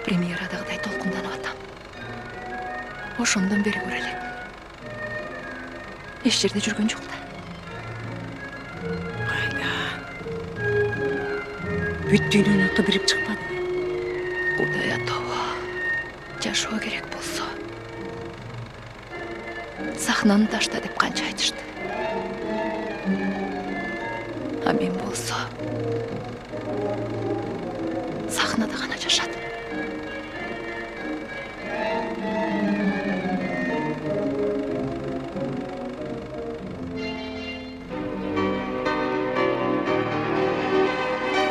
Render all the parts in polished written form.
Премьерадагыдай толкунданып атам. Ошондон бери көрө элек. Эч жерде жүргөн жок да. Бүт дүйнөнү аты бирип чыкпады. Кудай атабы. Жашоо керек болсо. Сахнаны ташта деп канча айтышты. А мен болсо сахнада гана жашадым.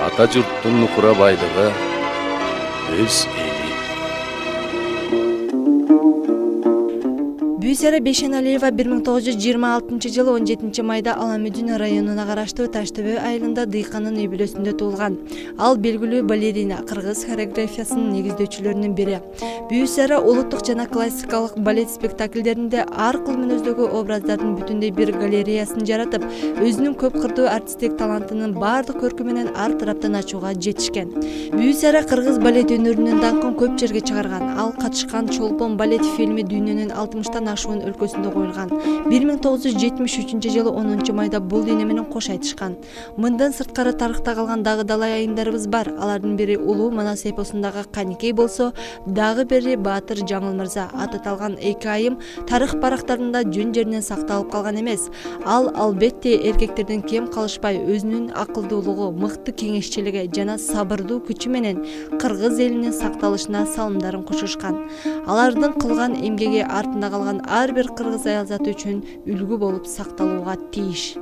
Ата журттун нукура байлыгы өз эли. Бүйсара Бейшеналиева 1926 жылы 17 майда Аламүдүн районуна караштуу Таштөбө айылында дыйканын үй бүлөсүндө туулган. Ал белгилүү балерина, кыргыз хореографиясынын негиздөөчүлөрүнүн бири. Бүйсара улуттук жана классикалык балет спектакльдеринде ар кыл мүнөздөгү образдардын бүтүндөй бир галереясын жаратып, өзүнүн көп кырдуу артисттик талантынын баардык көркү менен ар тараптан ачууга жетишкен. Бүйсара кыргыз балет өнөрүнүн даңкын көп жерге чыгарган. Ал катышкан Чолпон балет фильми дүйнөнүн 60 ашуун өлкөсүндө коюлган. 1973 жылы 10 майда бул дүйнө менен кош айтышкан. Мындан сырткары тарыхта калган дагы далай айымдарыбыз бар. Алардын бири Улуу Манас эпосундагы Каникей болсо, дагы бири Баатыр Жаңыл Мырза. Аты аталган эки айым тарых барактарында жөн жеринен сакталып калган эмес. Ал албетте эркектерден кем калышпай өзүнүн акылдуулугу, мыкты кеңешчилиги жана сабырдуу күчү менен кыргыз элинин сакталышына салымдарын кошушкан. Алардын кылган эмгеги артында калган ар бир кыргыз аялзаты үчүн үлгү болуп сакталууга тийиш.